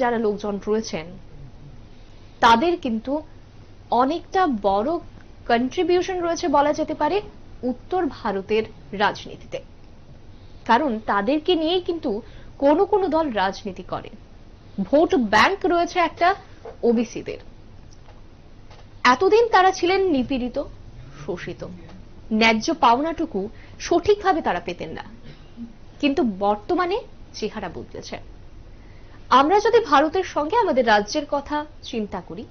যারা লোকজন রয়েছেন তাদের কিন্তু অনেকটা বড় কন্ট্রিবিউশন রয়েছে বলা যেতে পারে উত্তর ভারতের রাজনীতিতে। কারণ তাদেরকে নিয়েই কিন্তু কোন কোন দল রাজনীতি করে। ভোট ব্যাংক রয়েছে একটা ওবিসিদের। এতদিন তারা ছিলেন নিপীড়িত, শোষিত, ন্যায্য পাওনাটুকু সঠিকভাবে তারা পেতেন না। কিন্তু বর্তমানে চেহারা বদলেছে। আমরা যদি ভারতের সঙ্গে আমাদের রাজ্যের কথা চিন্তা করি,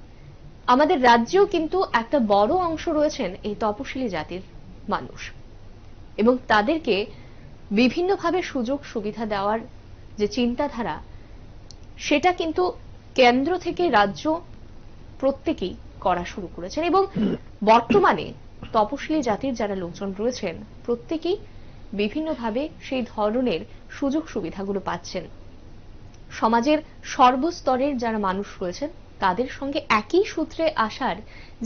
আমাদের রাজ্যেও কিন্তু একটা বড় অংশ রয়েছেন এই তপশিলি জাতির মানুষ, এবং তাদেরকে বিভিন্নভাবে সুযোগ সুবিধা দেওয়ার যে চিন্তাধারা, সেটা কিন্তু কেন্দ্র থেকে রাজ্য প্রত্যেকেই করা শুরু করেছেন। এবং বর্তমানে তপশিলি জাতির যারা লোকজন রয়েছেন প্রত্যেকেই বিভিন্নভাবে সেই ধরনের সুযোগ সুবিধাগুলো পাচ্ছেন। সমাজের সর্বস্তরের যারা মানুষ রয়েছেন তাদের সঙ্গে একই সূত্রে আসার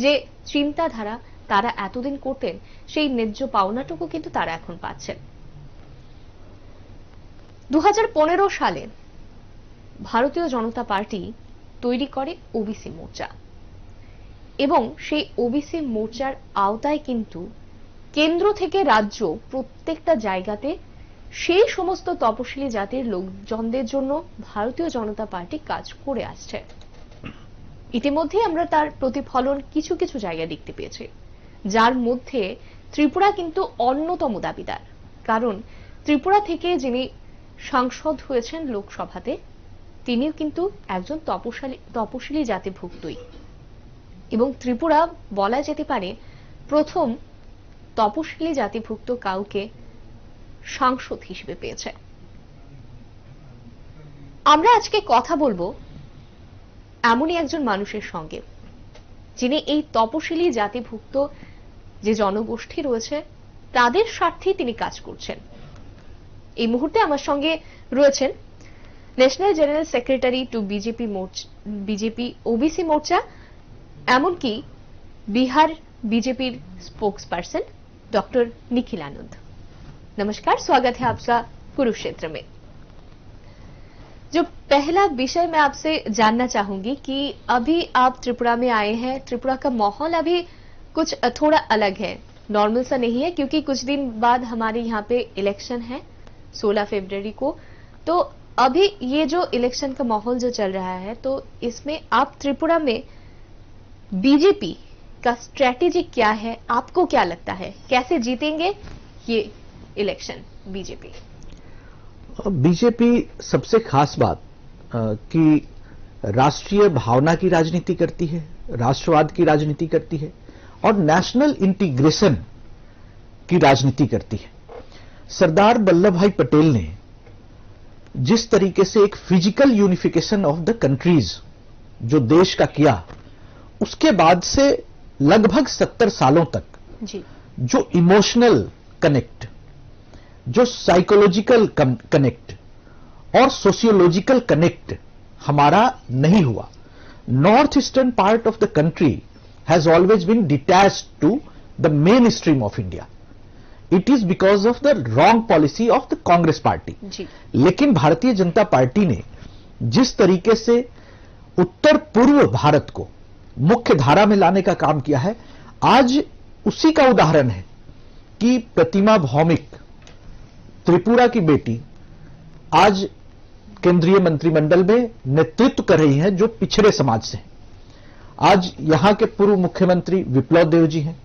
যে চিন্তাধারা তারা এতদিন করতেন, সেই ন্যায্য পাওনাটুকু কিন্তু তারা এখন পাচ্ছেন। 2015 সালে ভারতীয় জনতা পার্টি তৈরি করে ওবিসি মোর্চা, এবং সেই ওবিসি মোর্চার আওতায় কিন্তু কেন্দ্র থেকে রাজ্য প্রত্যেকটা জায়গাতে সেই সমস্ত তপশিলি জাতির লোকজনদের জন্য ভারতীয় জনতা পার্টি কাজ করে আসছে। ইতিমধ্যে আমরা তার প্রতিফলন কিছু কিছু জায়গায় দেখতে পেয়েছি, যার মধ্যে ত্রিপুরা কিন্তু অন্যতম দাবিদার। কারণ ত্রিপুরা থেকে যিনি সাংসদ হয়েছেন লোকসভাতে, তিনিও কিন্তু একজন তপশিলি জাতিভুক্তই, এবং ত্রিপুরা বলা যেতে পারে প্রথম তপশিলি জাতিভুক্ত কাউকে সাংসদ হিসেবে পেয়েছে। আমরা আজকে কথা বলবো এমনই একজন মানুষের সঙ্গে, যিনি এই তপশিলি জাতিভুক্ত যে জনগোষ্ঠী রয়েছে তাদের স্বার্থে তিনি কাজ করছেন। এই মুহূর্তে আমার সঙ্গে রয়েছেন national general secretary to BJP OBC Morcha, এমনকি Bihar BJP spokesperson doctor Nikhil Anand. नमस्कार, स्वागत है आपका कुरुक्षेत्र में। जो पहला विषय मैं आपसे जानना चाहूंगी कि अभी आप त्रिपुरा में आए हैं, त्रिपुरा का माहौल अभी कुछ थोड़ा अलग है, नॉर्मल सा नहीं है, क्योंकि कुछ दिन बाद हमारे यहाँ पे इलेक्शन है 16 फरवरी को। तो अभी ये जो इलेक्शन का माहौल जो चल रहा है, तो इसमें आप त्रिपुरा में बीजेपी का स्ट्रेटेजी क्या है, आपको क्या लगता है, कैसे जीतेंगे ये इलेक्शन बीजेपी? सबसे खास बात कि राष्ट्रीय भावना की राजनीति करती है, राष्ट्रवाद की राजनीति करती है और नेशनल इंटीग्रेशन की राजनीति करती है। सरदार वल्लभ भाई पटेल ने जिस तरीके से एक physical unification of the countries जो देश का किया, उसके बाद से लगभग 70 सालों तक जी। जो इमोशनल कनेक्ट, जो साइकोलॉजिकल कनेक्ट और सोशियोलॉजिकल कनेक्ट हमारा नहीं हुआ। North eastern part of the country has always been detached to the mainstream of India. It is because of the wrong policy of the Congress party. लेकिन भारतीय जनता party ने जिस तरीके से उत्तर पूर्व भारत को मुख्य धारा में लाने का काम किया है, आज उसी का उदाहरण है कि प्रतिमा भौमिक, त्रिपुरा की बेटी, आज केंद्रीय मंत्रिमंडल में नेतृत्व कर रही हैं, जो पिछड़े समाज से हैं। आज यहां के पूर्व मुख्यमंत्री विप्लव देव जी हैं,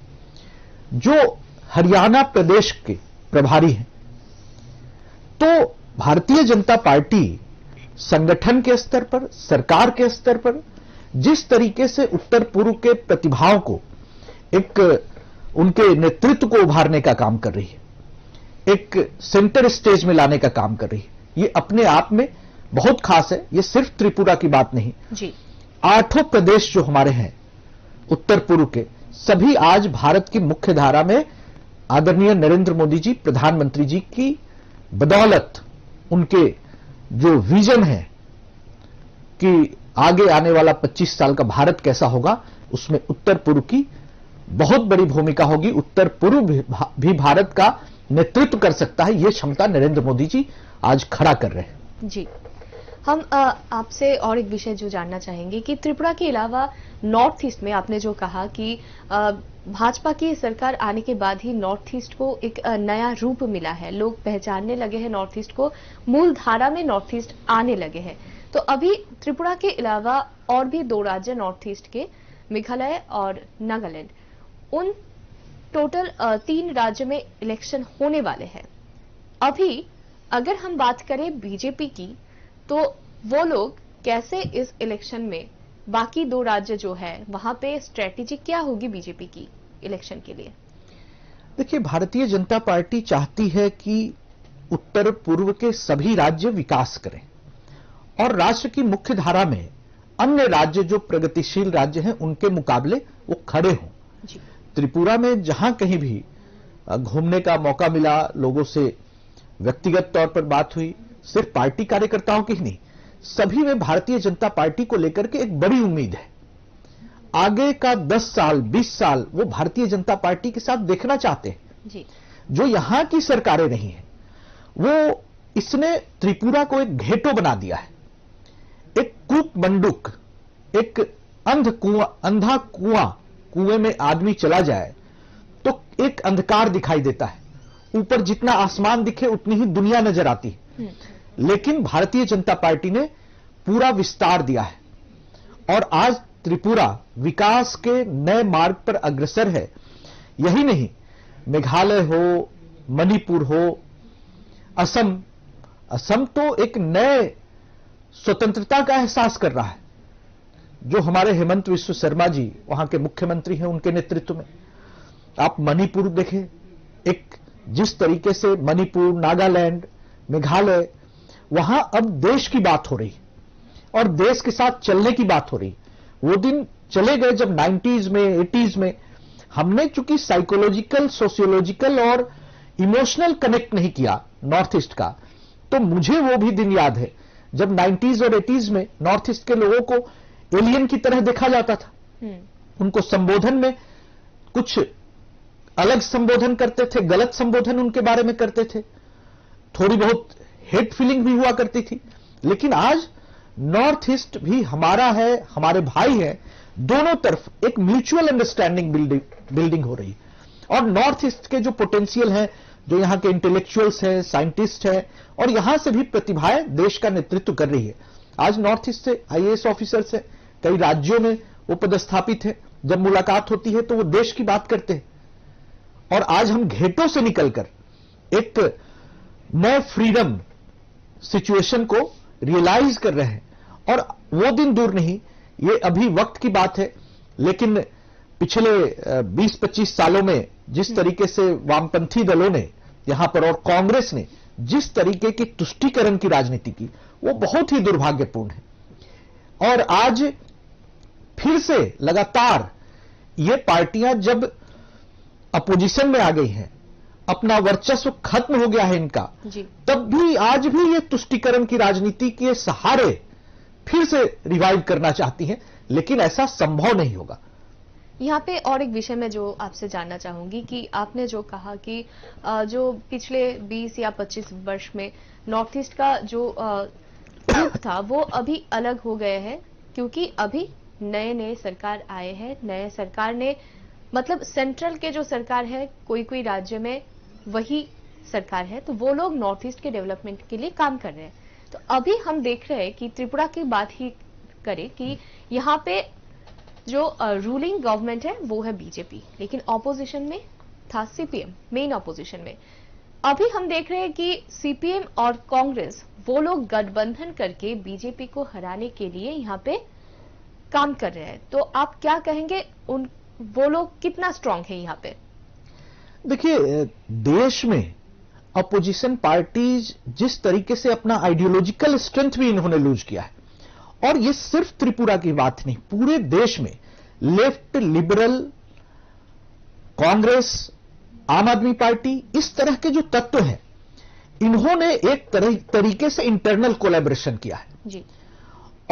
जो हरियाणा प्रदेश के प्रभारी हैं। तो भारतीय जनता पार्टी संगठन के स्तर पर, सरकार के स्तर पर जिस तरीके से उत्तर पूर्व के प्रतिभाओं को एक उनके नेतृत्व को उभारने का काम कर रही है, एक सेंटर स्टेज में लाने का काम कर रही है, ये अपने आप में बहुत खास है। ये सिर्फ त्रिपुरा की बात नहीं जी। 8 प्रदेश जो हमारे हैं उत्तर पूर्व के, सभी आज भारत की मुख्य धारा में आदरणीय नरेंद्र मोदी जी प्रधानमंत्री जी की बदौलत, उनके जो विजन है कि आगे आने वाला 25 साल का भारत कैसा होगा, उसमें उत्तर पूर्व की बहुत बड़ी भूमिका होगी। उत्तर पूर्व भी भारत का नेतृत्व कर सकता है, यह क्षमता नरेंद्र मोदी जी आज खड़ा कर रहे हैं जी। हम आपसे और एक विषय जो जानना चाहेंगे कि त्रिपुरा के अलावा नॉर्थ ईस्ट में आपने जो कहा कि भाजपा की सरकार आने के बाद ही नॉर्थ ईस्ट को एक नया रूप मिला है, लोग पहचानने लगे हैं नॉर्थ ईस्ट को, मूल धारा में नॉर्थ ईस्ट आने लगे हैं। तो अभी त्रिपुरा के अलावा और भी 2 राज्य नॉर्थ ईस्ट के, मेघालय और नागालैंड, उन टोटल 3 राज्य में इलेक्शन होने वाले हैं। अभी अगर हम बात करें बीजेपी की, तो वो लोग कैसे इस इलेक्शन में, बाकी 2 राज्य जो है वहां पे स्ट्रेटेजी क्या होगी बीजेपी की इलेक्शन के लिए? देखिए, भारतीय जनता पार्टी चाहती है कि उत्तर पूर्व के सभी राज्य विकास करें और राष्ट्र की मुख्य धारा में अन्य राज्य जो प्रगतिशील राज्य हैं उनके मुकाबले वो खड़े हों। त्रिपुरा में जहां कहीं भी घूमने का मौका मिला, लोगों से व्यक्तिगत तौर पर बात हुई, सिर्फ पार्टी कार्यकर्ताओं की ही नहीं, सभी में भारतीय जनता पार्टी को लेकर के एक बड़ी उम्मीद है। आगे का 10 साल 20 साल वो भारतीय जनता पार्टी के साथ देखना चाहते हैं जी। जो यहां की सरकारें नहीं है, वो इसने त्रिपुरा को एक घेटो बना दिया है, एक कूप मंडूक, एक अंधा कुआं, कुएं में आदमी चला जाए तो एक अंधकार दिखाई देता है, ऊपर जितना आसमान दिखे उतनी ही दुनिया नजर आती है। लेकिन भारतीय जनता पार्टी ने पूरा विस्तार दिया है और आज त्रिपुरा विकास के नए मार्ग पर अग्रसर है। यही नहीं, मेघालय हो, मणिपुर हो, असम तो एक नए स्वतंत्रता का एहसास कर रहा है, जो हमारे हेमंत विश्व शर्मा जी वहां के मुख्यमंत्री हैं, उनके नेतृत्व में। आप मणिपुर देखें, एक जिस तरीके से मणिपुर, नागालैंड, मेघालय, वहां अब देश की बात हो रही और देश के साथ चलने की बात हो रही। वो दिन चले गए जब 90s में 80s में हमने चूंकि साइकोलॉजिकल, सोशियोलॉजिकल और इमोशनल कनेक्ट नहीं किया नॉर्थ ईस्ट का, तो मुझे वो भी दिन याद है जब 90s और 80s में नॉर्थ ईस्ट के लोगों को एलियन की तरह देखा जाता था। उनको संबोधन में कुछ अलग संबोधन करते थे, गलत संबोधन उनके बारे में करते थे, थोड़ी बहुत हेट फीलिंग भी हुआ करती थी। लेकिन आज नॉर्थ ईस्ट भी हमारा है, हमारे भाई है, दोनों तरफ एक म्यूचुअल अंडरस्टैंडिंग बिल्डिंग हो रही है। और नॉर्थ ईस्ट के जो पोटेंशियल है, जो यहां के इंटेलेक्चुअल्स हैं, साइंटिस्ट हैं, और यहां से भी प्रतिभाएं देश का नेतृत्व कर रही है। आज नॉर्थ ईस्ट से आईएएस ऑफिसर्स हैं, कई राज्यों में वो पदस्थापित है, जब मुलाकात होती है तो वो देश की बात करते हैं। और आज हम घेटों से निकलकर एक नए फ्रीडम सिचुएशन को रियलाइज कर रहे हैं और वो दिन दूर नहीं, ये अभी वक्त की बात है। लेकिन पिछले 20-25 सालों में जिस तरीके से वामपंथी दलों ने यहां पर और कांग्रेस ने जिस तरीके की तुष्टीकरण की राजनीति की, वो बहुत ही दुर्भाग्यपूर्ण है। और आज फिर से लगातार ये पार्टियां जब अपोजिशन में आ गई हैं, अपना वर्चस्व खत्म हो गया है इनका जी। तब भी आज भी ये तुष्टीकरण की राजनीति के सहारे फिर से रिवाइव करना चाहती हैं, लेकिन ऐसा संभव नहीं होगा। यहाँ पे और एक विषय में जो आपसे जानना चाहूंगी कि आपने जो कहा कि जो पिछले 20 या 25 वर्ष में नॉर्थ ईस्ट का जो रूप था वो अभी अलग हो गए हैं, क्योंकि अभी नए नए सरकार आए हैं। नए सरकार ने मतलब सेंट्रल के जो सरकार है, कोई राज्य में वही सरकार है, तो वो लोग नॉर्थ ईस्ट के डेवलपमेंट के लिए काम कर रहे हैं। तो अभी हम देख रहे हैं कि त्रिपुरा की बात ही करें कि यहाँ पे जो रूलिंग गवर्नमेंट है वो है बीजेपी, लेकिन ऑपोजिशन में था सीपीएम, मेन ऑपोजिशन में। अभी हम देख रहे हैं कि सीपीएम और कांग्रेस वो लोग गठबंधन करके बीजेपी को हराने के लिए यहाँ पे काम कर रहे हैं। तो आप क्या कहेंगे, वो लोग कितना स्ट्रांग है यहाँ पे? देखिए, देश में अपोजिशन पार्टीज जिस तरीके से अपना आइडियोलॉजिकल स्ट्रेंथ भी इन्होंने लूज किया है, और ये सिर्फ त्रिपुरा की बात नहीं, पूरे देश में लेफ्ट, लिबरल, कांग्रेस, आम आदमी पार्टी, इस तरह के जो तत्व हैं, इन्होंने एक तरीके से इंटरनल कोलैबोरेशन किया है जी।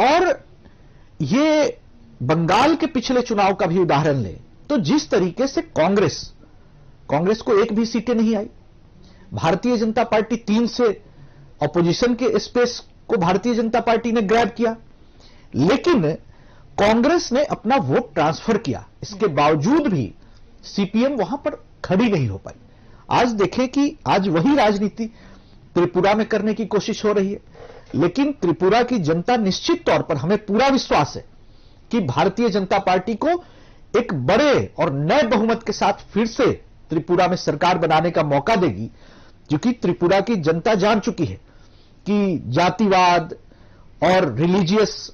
और ये बंगाल के पिछले चुनाव का भी उदाहरण ले तो जिस तरीके से कांग्रेस को एक भी सीटें नहीं आई, भारतीय जनता पार्टी 3 से ऑपोजिशन के स्पेस को भारतीय जनता पार्टी ने ग्रैब किया, लेकिन कांग्रेस ने अपना वोट ट्रांसफर किया। इसके बावजूद भी सीपीएम वहां पर खड़ी नहीं हो पाई। आज देखें कि आज वही राजनीति त्रिपुरा में करने की कोशिश हो रही है, लेकिन त्रिपुरा की जनता निश्चित तौर पर, हमें पूरा विश्वास है कि भारतीय जनता पार्टी को एक बड़े और नए बहुमत के साथ फिर से त्रिपुरा में सरकार बनाने का मौका देगी, क्योंकि त्रिपुरा की जनता जान चुकी है कि जातिवाद और रिलीजियस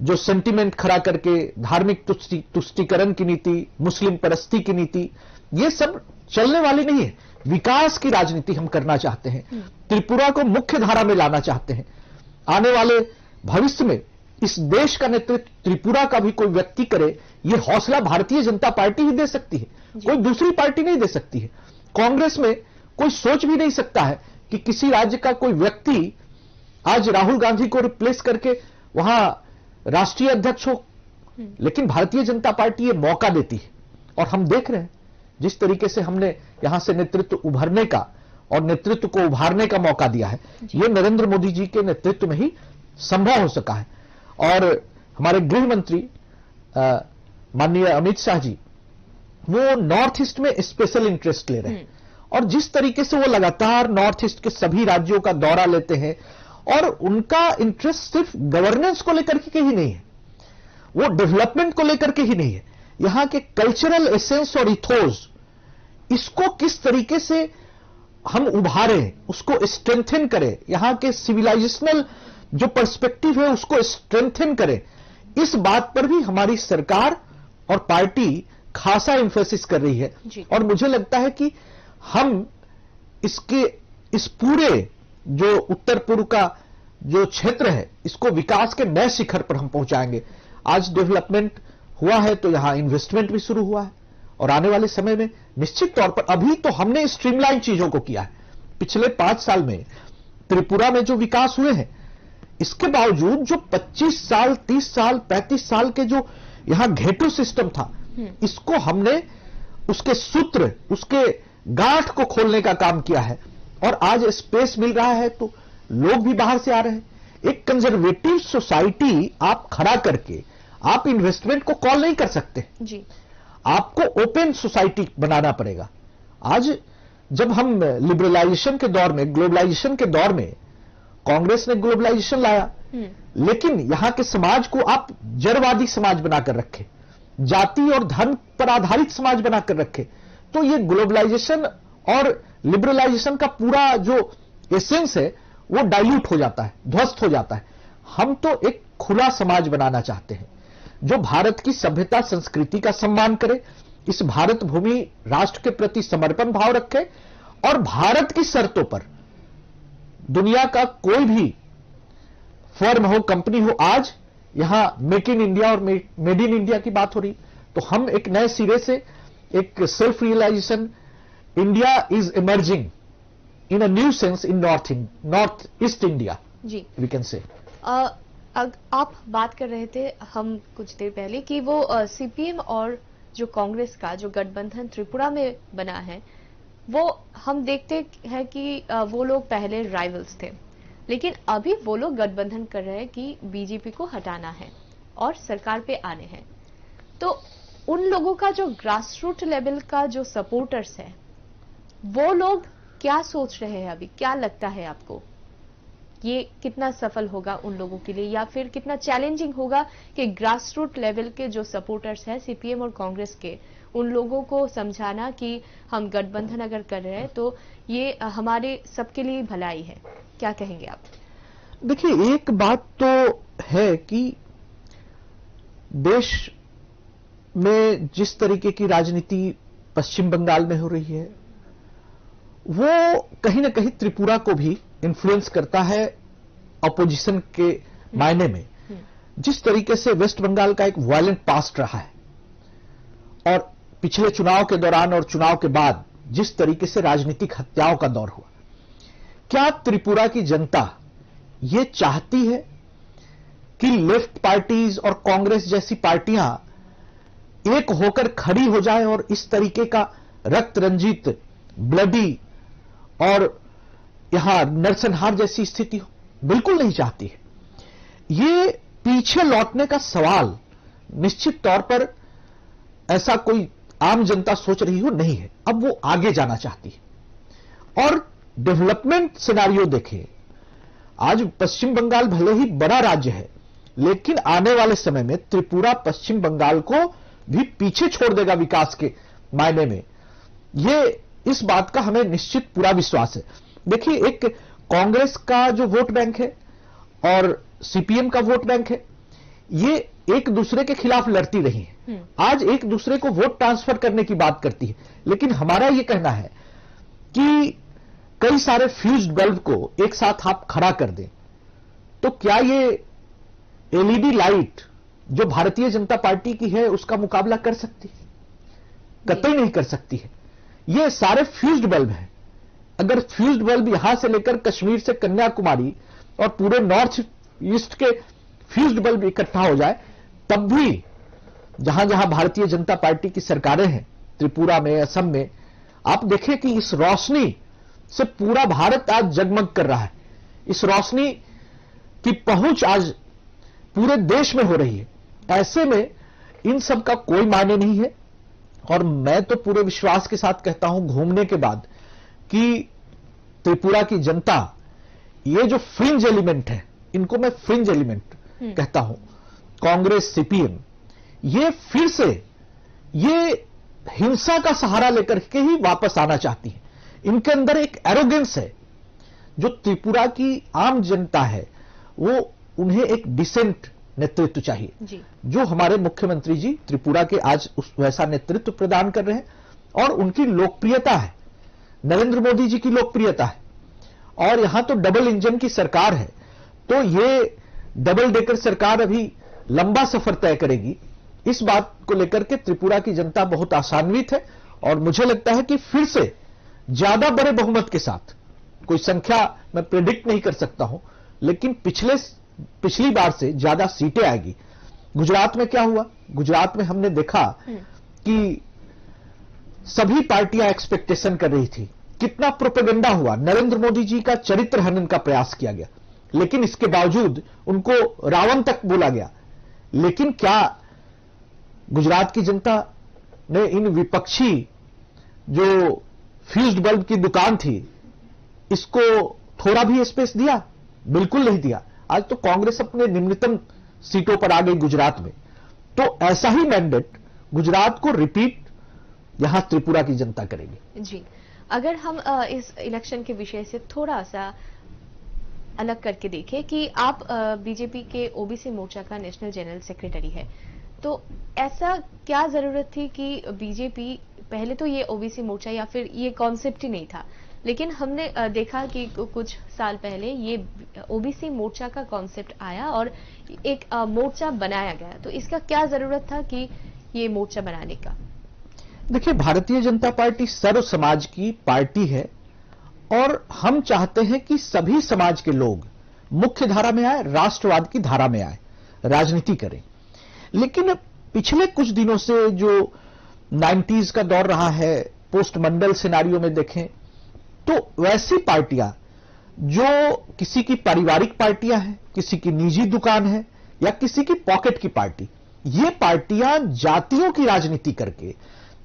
जो सेंटिमेंट खड़ा करके धार्मिक तुष्टीकरण की नीति, मुस्लिम परस्ती की नीति, ये सब चलने वाली नहीं है। विकास की राजनीति हम करना चाहते हैं, त्रिपुरा को मुख्य धारा में लाना चाहते हैं। आने वाले भविष्य में इस देश का नेतृत्व त्रिपुरा का भी कोई व्यक्ति करे, ये हौसला भारतीय जनता पार्टी ही दे सकती है, कोई दूसरी पार्टी नहीं दे सकती है। कांग्रेस में कोई सोच भी नहीं सकता है कि किसी राज्य का कोई व्यक्ति आज राहुल गांधी को रिप्लेस करके वहां राष्ट्रीय अध्यक्ष हो, लेकिन भारतीय जनता पार्टी ये मौका देती है। और हम देख रहे हैं जिस तरीके से हमने यहां से नेतृत्व उभरने का और नेतृत्व को उभारने का मौका दिया है, ये नरेंद्र मोदी जी के नेतृत्व में ही संभव हो सका है। और हमारे गृह मंत्री माननीय अमित शाह जी, वो नॉर्थ ईस्ट में स्पेशल इंटरेस्ट ले रहे हैं, और जिस तरीके से वो लगातार नॉर्थ ईस्ट के सभी राज्यों का दौरा लेते हैं, और उनका इंटरेस्ट सिर्फ गवर्नेंस को लेकर के ही नहीं है, वो डेवलपमेंट को लेकर के ही नहीं है, यहां के कल्चरल एसेंस और इथोस, इसको किस तरीके से हम उभारें, उसको स्ट्रेंथन करें, यहां के सिविलाइजेशनल जो पर्सपेक्टिव है उसको स्ट्रेंथन करें, इस बात पर भी हमारी सरकार और पार्टी खासा इंफोसिस कर रही है। और मुझे लगता है कि हम इस पूरे जो उत्तर पूर्व का जो क्षेत्र है, इसको विकास के नए शिखर पर हम पहुंचाएंगे। आज डेवलपमेंट हुआ है तो यहां इन्वेस्टमेंट भी शुरू हुआ है, और आने वाले समय में निश्चित तौर पर, अभी तो हमने स्ट्रीमलाइन चीजों को किया है। पिछले 5 साल में त्रिपुरा में जो विकास हुए हैं, इसके बावजूद जो 25 साल, 30 साल, 35 साल के जो यहां घेटू सिस्टम था, इसको हमने उसके सूत्र, उसके गांठ को खोलने का काम किया है। और आज स्पेस मिल रहा है तो लोग भी बाहर से आ रहे हैं। एक कंजर्वेटिव सोसाइटी आप खड़ा करके आप इन्वेस्टमेंट को कॉल नहीं कर सकते जी, आपको ओपन सोसाइटी बनाना पड़ेगा। आज जब हम लिबरलाइजेशन के दौर में, ग्लोबलाइजेशन के दौर में, कांग्रेस ने ग्लोबलाइजेशन लाया, लेकिन यहां के समाज को आप जड़वादी समाज बनाकर रखे, जाति और धर्म पर आधारित समाज बनाकर रखे, तो ये ग्लोबलाइजेशन और लिबरलाइजेशन का पूरा जो एसेंस है वो डाइल्यूट हो जाता है, ध्वस्त हो जाता है। हम तो एक खुला समाज बनाना चाहते हैं जो भारत की सभ्यता संस्कृति का सम्मान करे, इस भारत भूमि राष्ट्र के प्रति समर्पण भाव रखे, और भारत की शर्तों पर दुनिया का कोई भी फर्म हो, कंपनी हो, आज यहां मेक इन इंडिया और मेड इन इंडिया की बात हो रही, तो हम एक नए सिरे से एक self realization, India is emerging in a new sense in north east India ji, we can say. आप बात कर रहे थे हम कुछ देर पहले कि वो सीपीएम और जो कांग्रेस का जो गठबंधन त्रिपुरा में बना है, वो हम देखते हैं कि वो लोग पहले राइवल्स थे, लेकिन अभी वो लोग गठबंधन कर रहे हैं कि बीजेपी को हटाना है और सरकार पे आने हैं। तो उन लोगों का जो ग्रासरूट लेवल का जो सपोर्टर्स है, वो लोग क्या सोच रहे हैं अभी? क्या लगता है आपको, ये कितना सफल होगा उन लोगों के लिए, या फिर कितना चैलेंजिंग होगा कि ग्रासरूट लेवल के जो सपोर्टर्स हैं सीपीएम और कांग्रेस के, उन लोगों को समझाना कि हम गठबंधन अगर कर रहे हैं तो ये हमारे सबके लिए भलाई है? क्या कहेंगे आप? देखिए, एक बात तो है कि देश में जिस तरीके की राजनीति पश्चिम बंगाल में हो रही है, वो कहीं ना कहीं त्रिपुरा को भी इन्फ्लुएंस करता है अपोजिशन के मायने में। जिस तरीके से वेस्ट बंगाल का एक वायलेंट पास्ट रहा है, और पिछले चुनाव के दौरान और चुनाव के बाद जिस तरीके से राजनीतिक हत्याओं का दौर हुआ, क्या त्रिपुरा की जनता ये चाहती है कि लेफ्ट पार्टीज और कांग्रेस जैसी पार्टियां एक होकर खड़ी हो जाए और इस तरीके का रक्त रंजित, ब्लडी और यहां नरसंहार जैसी स्थिति हो? बिल्कुल नहीं चाहती है। ये पीछे लौटने का सवाल निश्चित तौर पर ऐसा कोई आम जनता सोच रही हो नहीं है। अब वो आगे जाना चाहती है और डेवलपमेंट सिनेरियो देखें। आज पश्चिम बंगाल भले ही बड़ा राज्य है, लेकिन आने वाले समय में त्रिपुरा पश्चिम बंगाल को भी पीछे छोड़ देगा विकास के मायने में। ये इस बात का हमें निश्चित पूरा विश्वास है। देखिए, एक कांग्रेस का जो वोट बैंक है और सीपीएम का वोट बैंक है, ये एक दूसरे के खिलाफ लड़ती रही है। आज एक दूसरे को वोट ट्रांसफर करने की बात करती है, लेकिन हमारा यह कहना है कि कई सारे फ्यूज्ड बल्ब को एक साथ आप खड़ा कर दें तो क्या ये एलईडी लाइट जो भारतीय जनता पार्टी की है उसका मुकाबला कर सकती है? कतई नहीं कर सकती है। ये सारे फ्यूज्ड बल्ब हैं। अगर फ्यूज्ड बल्ब यहां से लेकर कश्मीर से कन्याकुमारी और पूरे नॉर्थ ईस्ट के फ्यूज्ड बल्ब इकट्ठा हो जाए, तब भी जहां जहां भारतीय जनता पार्टी की सरकारें हैं, त्रिपुरा में, असम में, आप देखें कि इस रोशनी से पूरा भारत आज जगमग कर रहा है। इस रोशनी की पहुंच आज पूरे देश में हो रही है। ऐसे में इन सब का कोई मायने नहीं है। और मैं तो पूरे विश्वास के साथ कहता हूं घूमने के बाद कि त्रिपुरा की जनता, ये जो फ्रिंज एलिमेंट है, इनको मैं फ्रिंज एलिमेंट कहता हूं, कांग्रेस, सीपीएम, ये फिर से ये हिंसा का सहारा लेकर के ही वापस आना चाहती है। इनके अंदर एक एरोगेंस है। जो त्रिपुरा की आम जनता है, वो उन्हें एक डिसेंट नेतृत्व चाहिए जी। जो हमारे मुख्यमंत्री जी त्रिपुरा के आज उस वैसा नेतृत्व प्रदान कर रहे हैं। और उनकी लोकप्रियता है, नरेंद्र मोदी जी की लोकप्रियता है। और यहां तो डबल इंजन की सरकार है, तो ये डबल डेकर सरकार अभी लंबा सफर तय करेगी। इस बात को लेकर के त्रिपुरा की जनता बहुत आशान्वित है और मुझे लगता है कि फिर से ज्यादा बड़े बहुमत के साथ, कोई संख्या मैं प्रेडिक्ट नहीं कर सकता हूं, लेकिन पिछली बार से ज्यादा सीटें आएगी। गुजरात में क्या हुआ? गुजरात में हमने देखा कि सभी पार्टियां एक्सपेक्टेशन कर रही थी। कितना प्रोपेगेंडा हुआ, नरेंद्र मोदी जी का चरित्र हनन का प्रयास किया गया, लेकिन इसके बावजूद उनको रावण तक बोला गया। लेकिन क्या गुजरात की जनता ने इन विपक्षी जो फ्यूज्ड बल्ब की दुकान थी, इसको थोड़ा भी स्पेस दिया? बिल्कुल नहीं दिया। आज तो कांग्रेस अपने निम्नतम सीटों पर आ गई गुजरात में। तो ऐसा ही मैंडेट गुजरात को रिपीट यहां त्रिपुरा की जनता करेगी। जी, अगर हम इस इलेक्शन के विषय से थोड़ा सा अलग करके देखें कि आप बीजेपी के ओबीसी मोर्चा का नेशनल जनरल सेक्रेटरी है, तो ऐसा क्या जरूरत थी कि बीजेपी, पहले तो ये ओबीसी मोर्चा या फिर ये कॉन्सेप्ट ही नहीं था, लेकिन हमने देखा कि कुछ साल पहले ये ओबीसी मोर्चा का कॉन्सेप्ट आया और एक मोर्चा बनाया गया। तो इसका क्या जरूरत था कि ये मोर्चा बनाने का? देखिए, भारतीय जनता पार्टी सर्व समाज की पार्टी है और हम चाहते हैं कि सभी समाज के लोग मुख्य धारा में आए, राष्ट्रवाद की धारा में आए, राजनीति करें। लेकिन पिछले कुछ दिनों से जो 90s का दौर रहा है, पोस्ट मंडल सिनेरियो में देखें तो वैसी पार्टियां जो किसी की पारिवारिक पार्टियां हैं, किसी की निजी दुकान है या किसी की पॉकेट की पार्टी, ये पार्टियां जातियों की राजनीति करके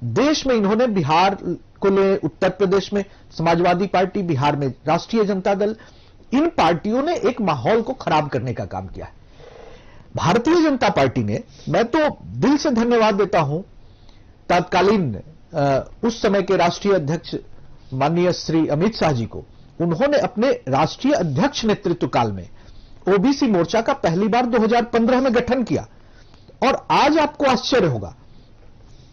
देश में, इन्होंने बिहार को ले, उत्तर प्रदेश में समाजवादी पार्टी, बिहार में राष्ट्रीय जनता दल, इन पार्टियों ने एक माहौल को खराब करने का काम किया है। भारतीय जनता पार्टी ने, मैं तो दिल से धन्यवाद देता हूं तत्कालीन उस समय के राष्ट्रीय अध्यक्ष माननीय श्री अमित शाह जी को। उन्होंने अपने राष्ट्रीय अध्यक्ष नेतृत्व काल में ओबीसी मोर्चा का पहली बार 2015 में गठन किया। और आज आपको आश्चर्य होगा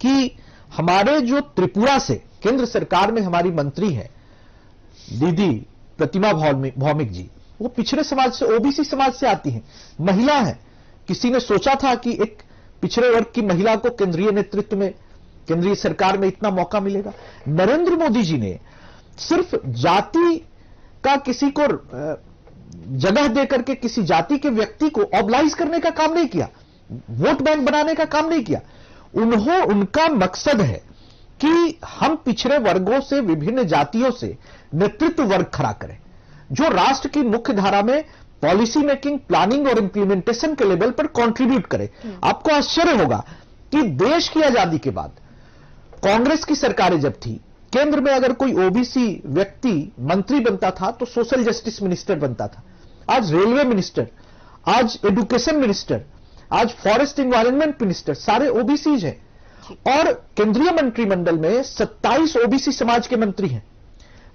कि हमारे जो त्रिपुरा से केंद्र सरकार में हमारी मंत्री हैं दीदी प्रतिमा भौमिक जी, वो पिछड़े समाज से, ओबीसी समाज से आती हैं, महिला हैं। किसी ने सोचा था कि एक पिछड़े वर्ग की महिला को केंद्रीय नेतृत्व में, केंद्रीय सरकार में इतना मौका मिलेगा? नरेंद्र मोदी जी ने सिर्फ जाति का किसी को जगह देकर के किसी जाति के व्यक्ति को ऑबलाइज करने का काम नहीं किया, वोट बैंक बनाने का काम नहीं किया। उनका मकसद है कि हम पिछड़े वर्गों से, विभिन्न जातियों से नेतृत्व वर्ग खड़ा करें, जो राष्ट्र की मुख्य धारा में पॉलिसी मेकिंग, प्लानिंग और इंप्लीमेंटेशन के लेवल पर कंट्रीब्यूट करे। आपको आश्चर्य होगा कि देश की आजादी के बाद कांग्रेस की सरकारें जब थी, केंद्र में अगर कोई ओबीसी व्यक्ति मंत्री बनता था तो सोशल जस्टिस मिनिस्टर बनता था। आज रेलवे मिनिस्टर, आज एजुकेशन मिनिस्टर, आज फॉरेस्ट एनवायरनमेंट मिनिस्टर सारे ओबीसीज हैं। और केंद्रीय मंत्रिमंडल में 27 ओबीसी समाज के मंत्री हैं,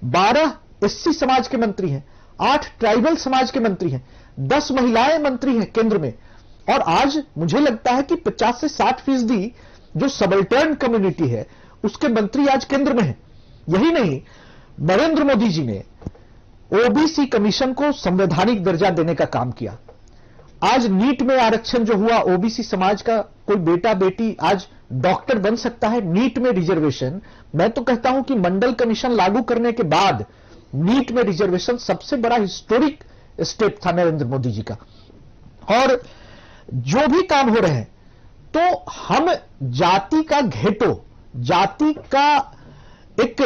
12 एससी समाज के मंत्री हैं, 8 ट्राइबल समाज के मंत्री हैं, 10 महिलाएं मंत्री हैं केंद्र में। और आज मुझे लगता है कि 50 से 60% जो सबल्टर्न कम्युनिटी है उसके मंत्री आज केंद्र में हैं। यही नहीं, नरेंद्र मोदी जी ने ओबीसी कमीशन को संवैधानिक दर्जा देने का काम किया। आज नीट में आरक्षण जो हुआ, ओबीसी समाज का कोई बेटा बेटी आज डॉक्टर बन सकता है। नीट में रिजर्वेशन, मैं तो कहता हूं कि मंडल कमीशन लागू करने के बाद नीट में रिजर्वेशन सबसे बड़ा हिस्टोरिक स्टेप था नरेंद्र मोदी जी का। और जो भी काम हो रहे हैं, तो हम जाति का घेटो, जाति का एक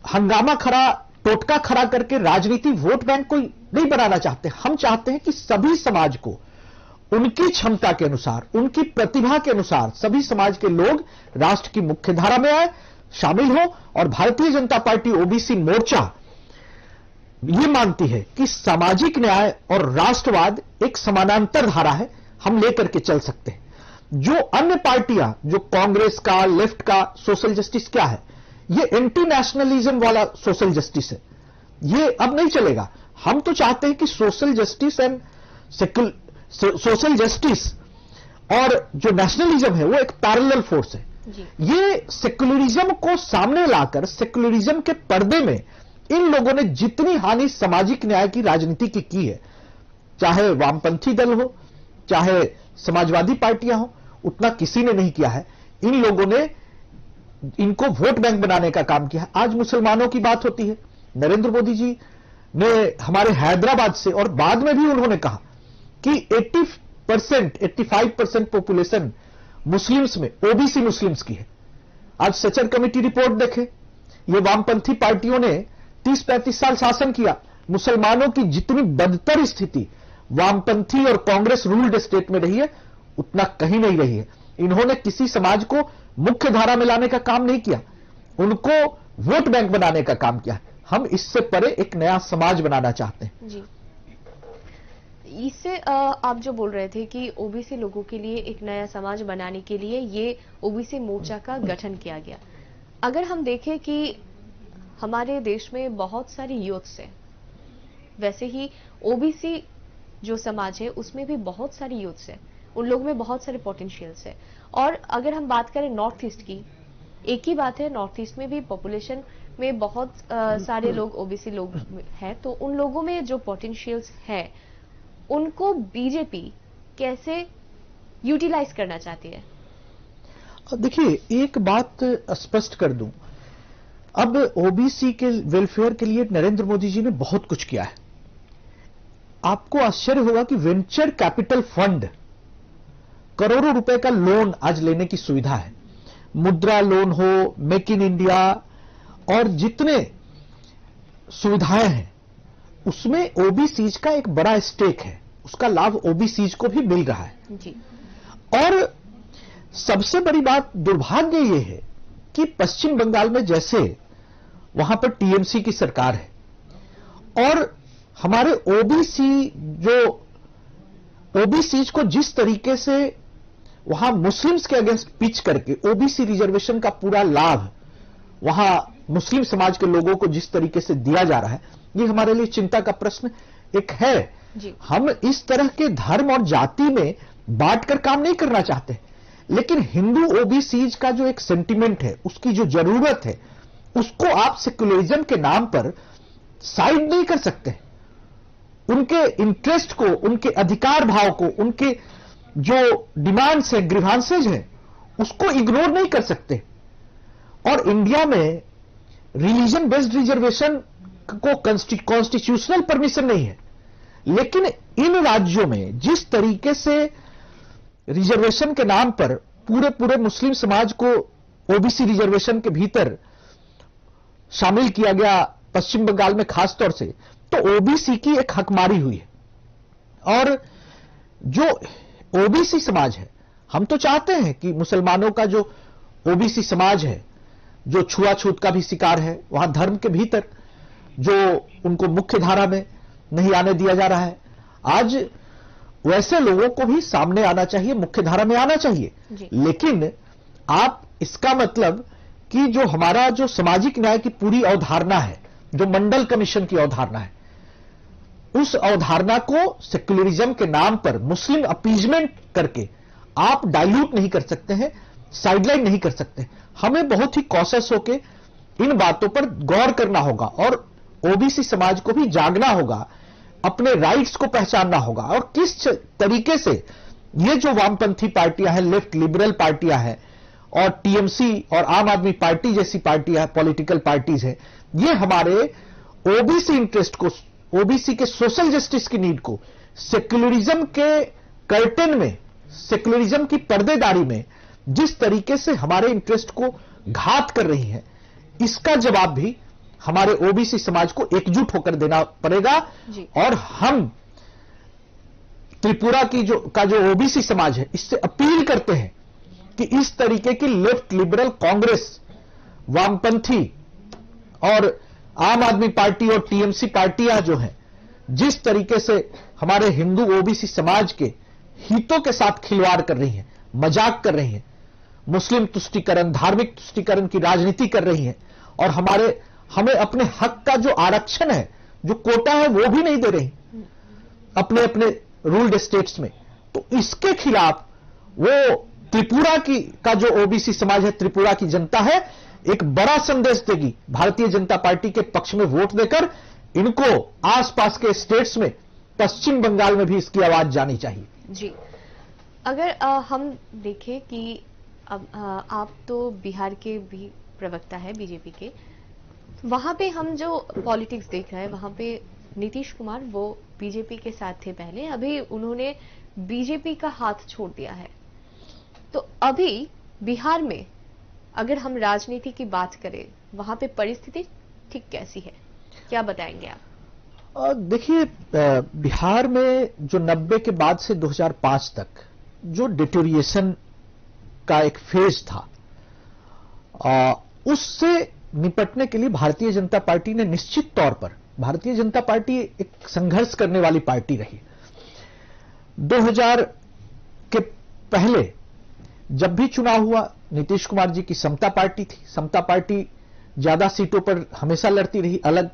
हंगामा खड़ा, टोटका खड़ा करके राजनीति वोट बैंक कोई नहीं बनाना चाहते। हम चाहते हैं कि सभी समाज को उनकी क्षमता के अनुसार, उनकी प्रतिभा के अनुसार सभी समाज के लोग राष्ट्र की मुख्य धारा में आए, शामिल हो। और भारतीय जनता पार्टी ओबीसी मोर्चा यह मानती है कि सामाजिक न्याय और राष्ट्रवाद एक समानांतर धारा है, हम लेकर के चल सकते हैं। जो अन्य पार्टियां, जो कांग्रेस का, लेफ्ट का सोशल जस्टिस क्या है, ये एंटी नेशनलिज्म वाला सोशल जस्टिस है, ये अब नहीं चलेगा। हम तो चाहते हैं कि social justice and social justice और जो नेशनलिज्म है वो एक पैरेलल फोर्स है। ये सेक्युलरिज्म को सामने लाकर, सेक्युलरिज्म के पर्दे में इन लोगों ने जितनी हानि सामाजिक न्याय की राजनीति की है, चाहे वामपंथी दल हो, चाहे समाजवादी पार्टियां हो, उतना किसी ने नहीं किया है। इन लोगों ने इनको वोट बैंक बनाने का काम किया। आज मुसलमानों की बात होती है, नरेंद्र मोदी जी ने हमारे हैदराबाद से और बाद में भी उन्होंने कहा कि 80%, 85% पॉपुलेशन मुस्लिम्स में, ओबीसी मुस्लिम्स की है। आज सचर कमेटी रिपोर्ट देखें, ये वामपंथी पार्टियों ने 30-35 साल शासन किया, मुसलमानों की जितनी बदतर स्थिति वामपंथी और कांग्रेस रूल्ड स्टेट में रही है, उतना कहीं नहीं रही है। इन्होंने किसी समाज को मुख्य धारा में लाने का काम नहीं किया, उनको वोट बैंक बनाने का काम किया। हम इससे परे एक नया समाज बनाना चाहते हैं। जी, इससे आप जो बोल रहे थे कि ओबीसी लोगों के लिए एक नया समाज बनाने के लिए ये ओबीसी मोर्चा का गठन किया गया। अगर हम देखें कि हमारे देश में बहुत सारे यूथ्स हैं, वैसे ही ओबीसी जो समाज है उसमें भी बहुत सारे यूथ्स हैं, उन लोगों में बहुत सारे पोटेंशियल्स है। और अगर हम बात करें नॉर्थ ईस्ट की, एक ही बात है, नॉर्थ ईस्ट में भी पॉपुलेशन में बहुत सारे लोग ओबीसी लोग हैं, तो उन लोगों में जो पोटेंशियल्स है उनको बीजेपी कैसे यूटिलाइज करना चाहती है? देखिए, एक बात स्पष्ट कर दूं, अब ओबीसी के वेलफेयर के लिए नरेंद्र मोदी जी ने बहुत कुछ किया है। आपको आश्चर्य होगा कि वेंचर कैपिटल फंड, करोड़ों रुपए का लोन आज लेने की सुविधा है। मुद्रा लोन हो, मेक इन इंडिया और जितने सुविधाएं हैं, उसमें ओबीसीज का एक बड़ा स्टेक है, उसका लाभ ओबीसीज को भी मिल रहा है जी। और सबसे बड़ी बात दुर्भाग्य यह है कि पश्चिम बंगाल में जैसे वहां पर टीएमसी की सरकार है और हमारे ओबीसीज को जिस तरीके से वहां मुस्लिम्स के अगेंस्ट पिच करके ओबीसी रिजर्वेशन का पूरा लाभ वहां मुस्लिम समाज के लोगों को जिस तरीके से दिया जा रहा है, ये हमारे लिए चिंता का प्रश्न एक है जी। हम इस तरह के धर्म और जाति में बांटकर काम नहीं करना चाहते, लेकिन हिंदू ओबीसीज का जो एक सेंटिमेंट है, उसकी जो जरूरत है, उसको आप सेक्युलरिज्म के नाम पर साइड नहीं कर सकते। उनके इंटरेस्ट को, उनके अधिकार भाव को, उनके जो डिमांड्स है, ग्रीवांसेज है, उसको इग्नोर नहीं कर सकते। और इंडिया में रिलीजन बेस्ड रिजर्वेशन को कॉन्स्टिट्यूशनल परमिशन नहीं है, लेकिन इन राज्यों में जिस तरीके से रिजर्वेशन के नाम पर पूरे मुस्लिम समाज को ओबीसी रिजर्वेशन के भीतर शामिल किया गया, पश्चिम बंगाल में खास तौर से, तो ओबीसी की एक हकमारी हुई है। और जो ओबीसी समाज है, हम तो चाहते हैं कि मुसलमानों का जो ओबीसी समाज है, जो छुआछूत का भी शिकार है, वहां धर्म के भीतर जो उनको मुख्य धारा में नहीं आने दिया जा रहा है, आज वैसे लोगों को भी सामने आना चाहिए, मुख्य धारा में आना चाहिए। लेकिन आप इसका मतलब कि जो हमारा जो सामाजिक न्याय की पूरी अवधारणा है, जो मंडल कमीशन की अवधारणा है, उस अवधारणा को सेक्युलरिज्म के नाम पर मुस्लिम अपीजमेंट करके आप डाइल्यूट नहीं कर सकते हैं, साइडलाइन नहीं कर सकते। हमें बहुत ही कॉशियस होकर इन बातों पर गौर करना होगा और ओबीसी समाज को भी जागना होगा, अपने राइट्स को पहचानना होगा। और किस तरीके से ये जो वामपंथी पार्टियां हैं, लेफ्ट लिबरल पार्टियां हैं, और टीएमसी और आम आदमी पार्टी जैसी पार्टियां, पॉलिटिकल पार्टीज हैं, ये हमारे ओबीसी इंटरेस्ट को, ओबीसी के सोशल जस्टिस की नीड को सेक्युलरिज्म के कर्टेन में, सेक्युलरिज्म की पर्देदारी में जिस तरीके से हमारे इंटरेस्ट को घात कर रही है, इसका जवाब भी हमारे ओबीसी समाज को एकजुट होकर देना पड़ेगा। और हम त्रिपुरा की जो ओबीसी समाज है, इससे अपील करते हैं कि इस तरीके की लेफ्ट लिबरल कांग्रेस, वामपंथी और आम आदमी पार्टी और टीएमसी पार्टियां जो हैं, जिस तरीके से हमारे हिंदू ओबीसी समाज के हितों के साथ खिलवाड़ कर रही हैं, मजाक कर रही हैं, मुस्लिम तुष्टीकरण, धार्मिक तुष्टीकरण की राजनीति कर रही हैं, और हमें अपने हक का जो आरक्षण है, जो कोटा है, वो भी नहीं दे रही अपने अपने रूल्ड स्टेट्स में, तो इसके खिलाफ वो त्रिपुरा का जो ओबीसी समाज है, त्रिपुरा की जनता है, एक बड़ा संदेश देगी। भारतीय जनता पार्टी के पक्ष में वोट देकर इनको आसपास के स्टेट्स में, पश्चिम बंगाल में भी इसकी आवाज जानी चाहिए। जी, अगर हम देखें कि अब आप तो बिहार के भी प्रवक्ता है बीजेपी के, वहां पे हम जो पॉलिटिक्स देख रहे हैं, वहां पे नीतीश कुमार वो बीजेपी के साथ थे पहले, अभी उन्होंने बीजेपी का हाथ छोड़ दिया है। तो अभी बिहार में अगर हम राजनीति की बात करें, वहां पे परिस्थिति ठीक कैसी है, क्या बताएंगे आप? देखिए, बिहार में जो 90 के बाद से 2005 तक जो डिटोरिएशन का एक फेज था, उससे निपटने के लिए भारतीय जनता पार्टी ने निश्चित तौर पर, भारतीय जनता पार्टी एक संघर्ष करने वाली पार्टी रही। 2000 के पहले जब भी चुनाव हुआ, नीतीश कुमार जी की समता पार्टी थी, समता पार्टी ज्यादा सीटों पर हमेशा लड़ती रही, अलग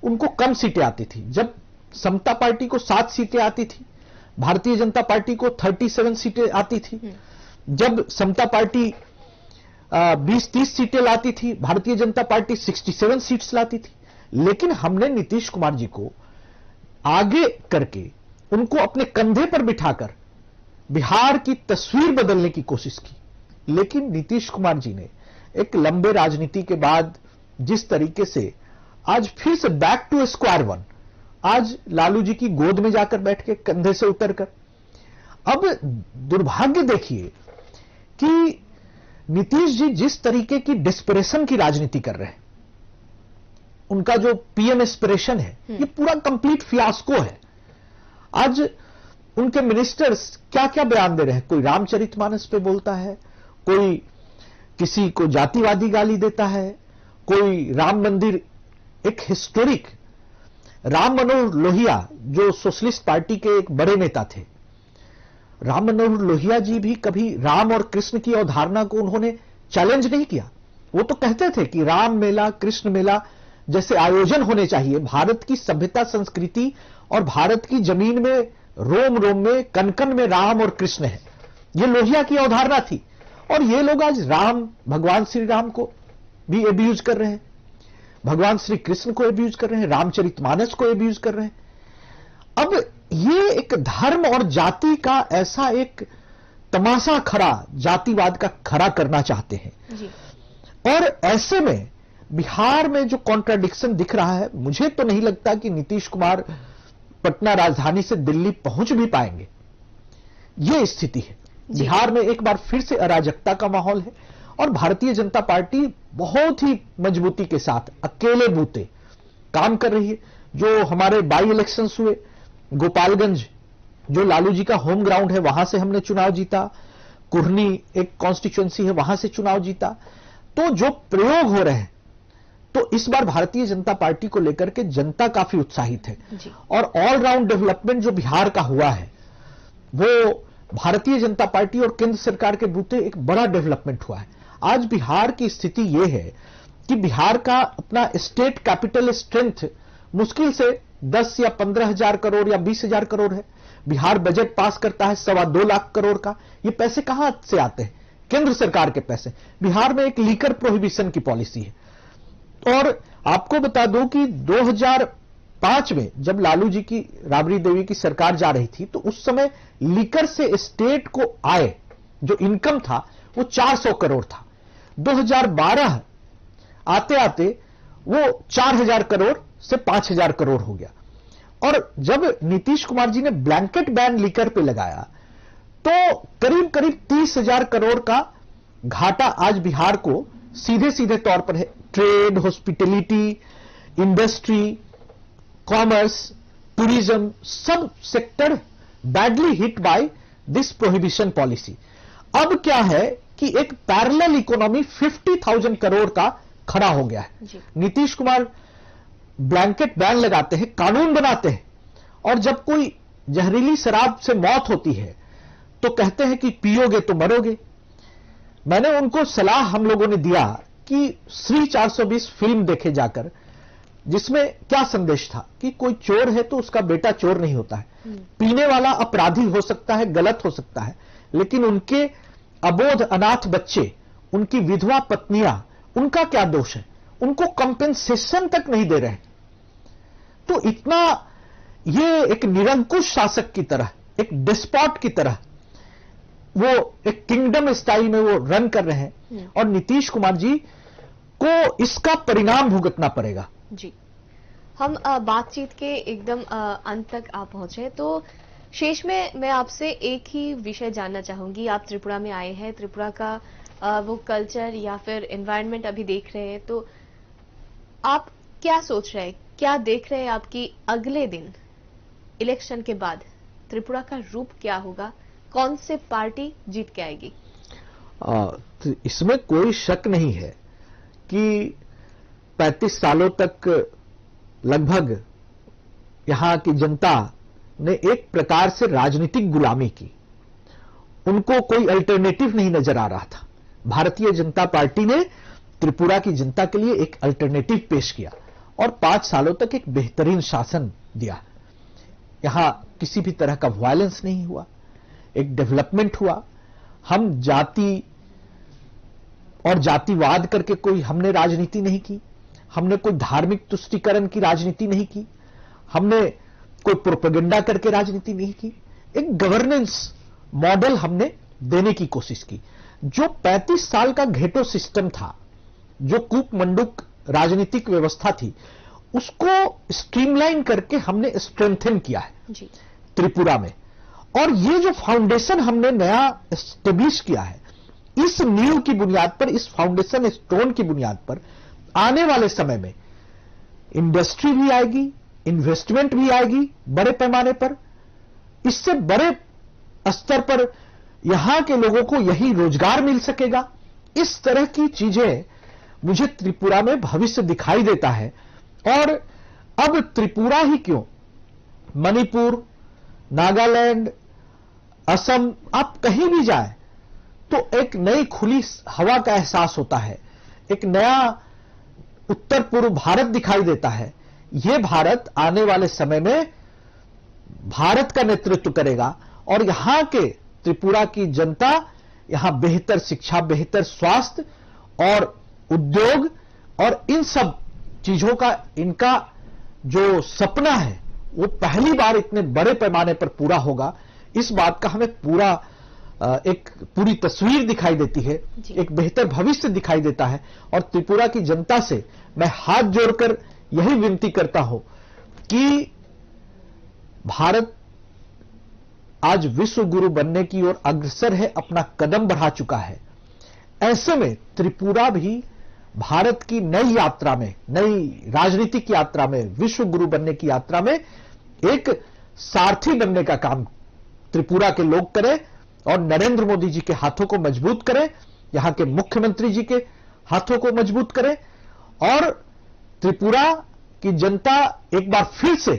उनको कम सीटें आती थी। जब समता पार्टी को 7 सीटें आती थी, भारतीय जनता पार्टी को 37 सीटें आती थी। जब समता पार्टी 20-30 सीटें लाती थी, भारतीय जनता पार्टी 67 सीट्स लाती थी। लेकिन हमने नीतीश कुमार जी को आगे करके, उनको अपने कंधे पर बिठाकर बिहार की तस्वीर बदलने की कोशिश की। लेकिन नीतीश कुमार जी ने एक लंबे राजनीति के बाद जिस तरीके से आज फिर से बैक टू स्क्वायर वन, आज लालू जी की गोद में जाकर बैठ के, कंधे से उतरकर, अब दुर्भाग्य देखिए कि नीतीश जी जिस तरीके की डिस्परेशन की राजनीति कर रहे हैं, उनका जो पीएम एस्पिरेशन है, ये पूरा कंप्लीट फियास्को है। आज उनके मिनिस्टर्स क्या क्या बयान दे रहे हैं, कोई रामचरितमानस पे बोलता है, कोई किसी को जातिवादी गाली देता है, कोई राम मंदिर, एक हिस्टोरिक राम मनोहर लोहिया जो सोशलिस्ट पार्टी के एक बड़े नेता थे, राम मनोहर लोहिया जी भी कभी राम और कृष्ण की अवधारणा को उन्होंने चैलेंज नहीं किया। वो तो कहते थे कि राम मेला, कृष्ण मेला जैसे आयोजन होने चाहिए। भारत की सभ्यता, संस्कृति और भारत की जमीन में, रोम रोम में, कण कण में राम और कृष्ण है, ये लोहिया की अवधारणा थी। और ये लोग आज राम, भगवान श्री राम को भी एब्यूज कर रहे हैं, भगवान श्री कृष्ण को एब्यूज कर रहे हैं, रामचरितमानस को एब्यूज कर रहे हैं। अब ये एक धर्म और जाति का ऐसा एक तमाशा खड़ा, जातिवाद का खड़ा करना चाहते हैं जी। और ऐसे में बिहार में जो कॉन्ट्राडिक्शन दिख रहा है, मुझे तो नहीं लगता कि नीतीश कुमार पटना राजधानी से दिल्ली पहुंच भी पाएंगे। यह स्थिति है बिहार में। एक बार फिर से अराजकता का माहौल है और भारतीय जनता पार्टी बहुत ही मजबूती के साथ अकेले बूते काम कर रही है। जो हमारे बाई इलेक्शंस हुए गोपालगंज जो लालू जी का होम ग्राउंड है वहां से हमने चुनाव जीता, कुर्नी एक कॉन्स्टिट्यूएंसी है वहां से चुनाव जीता। तो जो प्रयोग हो रहे हैं, तो इस बार भारतीय जनता पार्टी को लेकर के जनता काफी उत्साहित है। और ऑलराउंड डेवलपमेंट जो बिहार का हुआ है वो भारतीय जनता पार्टी और केंद्र सरकार के बूते एक बड़ा डेवलपमेंट हुआ है। आज बिहार की स्थिति यह है कि बिहार का अपना स्टेट कैपिटल स्ट्रेंथ मुश्किल से 10 या 15,000 करोड़ या 20,000 करोड़ है। बिहार बजट पास करता है 2.25 लाख करोड़ का। ये पैसे कहां से आते हैं? केंद्र सरकार के पैसे। बिहार में एक लीकर प्रोहिबिशन की पॉलिसी है। और आपको बता दूं कि 2005 में जब लालू जी की, राबड़ी देवी की सरकार जा रही थी, तो उस समय लीकर से स्टेट को आय जो इनकम था वो 400 करोड़ था। 2012 आते आते वो 4,000 करोड़ से 5,000 करोड़ हो गया। और जब नीतीश कुमार जी ने ब्लैंकेट बैन लीकर पे लगाया तो करीब करीब 30,000 करोड़ का घाटा आज बिहार को सीधे सीधे तौर पर है। Trade, hospitality, industry, commerce, tourism, सब sector badly hit by this prohibition policy. अब क्या है कि एक पैरेलल इकोनॉमी 50,000 करोड़ का खड़ा हो गया है। नीतीश कुमार ब्लैंकेट बैन लगाते हैं, कानून बनाते हैं, और जब कोई जहरीली शराब से मौत होती है तो कहते हैं कि पियोगे तो मरोगे। मैंने उनको सलाह हम लोगों ने दिया कि श्री 420 फिल्म देखे जाकर, जिसमें क्या संदेश था कि कोई चोर है तो उसका बेटा चोर नहीं होता है। पीने वाला अपराधी हो सकता है, गलत हो सकता है, लेकिन उनके अबोध अनाथ बच्चे, उनकी विधवा पत्नियां, उनका क्या दोष है? उनको कंपेंसेशन तक नहीं दे रहे। तो इतना ये एक निरंकुश शासक की तरह, एक डिस्पॉट की तरह वो एक किंगडम स्टाइल में वो रन कर रहे हैं, और नीतीश कुमार जी को इसका परिणाम भुगतना पड़ेगा। जी, हम बातचीत के एकदम अंत तक आ पहुंचे, तो शेष में मैं आपसे एक ही विषय जानना चाहूंगी। आप त्रिपुरा में आए हैं, त्रिपुरा का वो कल्चर या फिर एनवायरनमेंट अभी देख रहे हैं, तो आप क्या सोच रहे हैं, क्या देख रहे हैं आपकी अगले दिन इलेक्शन के बाद त्रिपुरा का रूप क्या होगा? कौन से पार्टी जीत के आएगी? तो इसमें कोई शक नहीं है कि 35 सालों तक लगभग यहां की जनता ने एक प्रकार से राजनीतिक गुलामी की। उनको कोई अल्टरनेटिव नहीं नजर आ रहा था। भारतीय जनता पार्टी ने त्रिपुरा की जनता के लिए एक अल्टरनेटिव पेश किया और 5 सालों तक एक बेहतरीन शासन दिया। यहां किसी भी तरह का वायलेंस नहीं हुआ, एक डेवलपमेंट हुआ। हम जाति और जातिवाद करके कोई हमने राजनीति नहीं की, हमने कोई धार्मिक तुष्टीकरण की राजनीति नहीं की, हमने कोई प्रोपेगेंडा करके राजनीति नहीं की। एक गवर्नेंस मॉडल हमने देने की कोशिश की। जो 35 साल का घेटो सिस्टम था, जो कूप मंडूक राजनीतिक व्यवस्था थी, उसको स्ट्रीमलाइन करके हमने स्ट्रेंथन किया है त्रिपुरा में। और ये जो फाउंडेशन हमने नया एस्टेब्लिश किया है, इस नींव की बुनियाद पर, इस फाउंडेशन स्टोन की बुनियाद पर आने वाले समय में इंडस्ट्री भी आएगी, इन्वेस्टमेंट भी आएगी बड़े पैमाने पर। इससे बड़े स्तर पर यहां के लोगों को यही रोजगार मिल सकेगा। इस तरह की चीजें मुझे त्रिपुरा में भविष्य दिखाई देता है। और अब त्रिपुरा ही क्यों, मणिपुर, नागालैंड, असम, आप कहीं भी जाए तो एक नई खुली हवा का एहसास होता है, एक नया उत्तर पूर्व भारत दिखाई देता है। यह भारत आने वाले समय में भारत का नेतृत्व करेगा और यहां के त्रिपुरा की जनता यहां बेहतर शिक्षा, बेहतर स्वास्थ्य और उद्योग और इन सब चीजों का इनका जो सपना है वो पहली बार इतने बड़े पैमाने पर पूरा होगा। इस बात का हमें पूरा एक पूरी तस्वीर दिखाई देती है, एक बेहतर भविष्य दिखाई देता है। और त्रिपुरा की जनता से मैं हाथ जोड़कर यही विनती करता हूं कि भारत आज विश्व गुरु बनने की ओर अग्रसर है, अपना कदम बढ़ा चुका है। ऐसे में त्रिपुरा भी भारत की नई यात्रा में, नई राजनीतिक यात्रा में, विश्व गुरु बनने की यात्रा में एक सारथी बनने का काम त्रिपुरा के लोग करें और नरेंद्र मोदी जी के हाथों को मजबूत करें, यहां के मुख्यमंत्री जी के हाथों को मजबूत करें और त्रिपुरा की जनता एक बार फिर से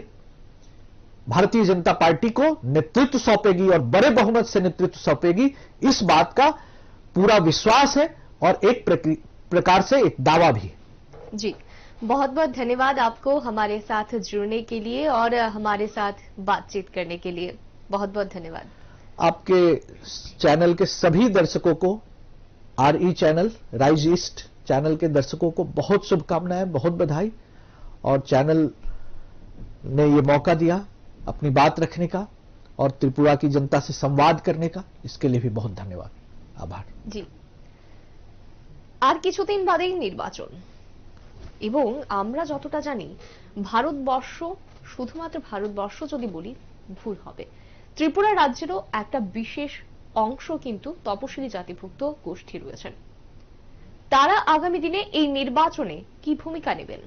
भारतीय जनता पार्टी को नेतृत्व सौंपेगी और बड़े बहुमत से नेतृत्व सौंपेगी, इस बात का पूरा विश्वास है और एक प्रकार से एक दावा भी है। जी, बहुत बहुत धन्यवाद आपको हमारे साथ जुड़ने के लिए और हमारे साथ बातचीत करने के लिए। बहुत बहुत धन्यवाद। आपके चैनल के सभी दर्शकों को, आरई चैनल, राइज ईस्ट चैनल के दर्शकों को बहुत शुभकामनाएं, बहुत बधाई। और चैनल ने ये मौका दिया अपनी बात रखने का और त्रिपुरा की जनता से संवाद करने का, इसके लिए भी बहुत धन्यवाद, आभार। जी, আর কিছুদিন বাদেই নির্বাচন এবং আমরা যতটা জানি ভারতবর্ষ, শুধুমাত্র ভারতবর্ষ যদি বলি ভুল হবে, ত্রিপুরা রাজ্যেরও একটা বিশেষ অংশ কিন্তু তপশিলি জাতিভুক্ত গোষ্ঠী রয়েছেন। তারা আগামী দিনে এই নির্বাচনে কি ভূমিকা নেবেন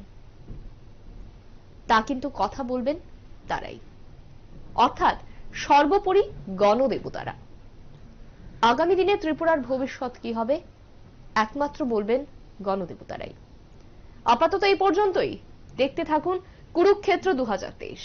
তা কিন্তু কথা বলবেন তারাই, অর্থাৎ সর্বোপরি গণদেবতারা। আগামী দিনে ত্রিপুরার ভবিষ্যৎ কি হবে একমাত্র বলবেন গণদেবতারাই। আপাতত এই পর্যন্তই। দেখতে থাকুন কুরুক্ষেত্র 2023।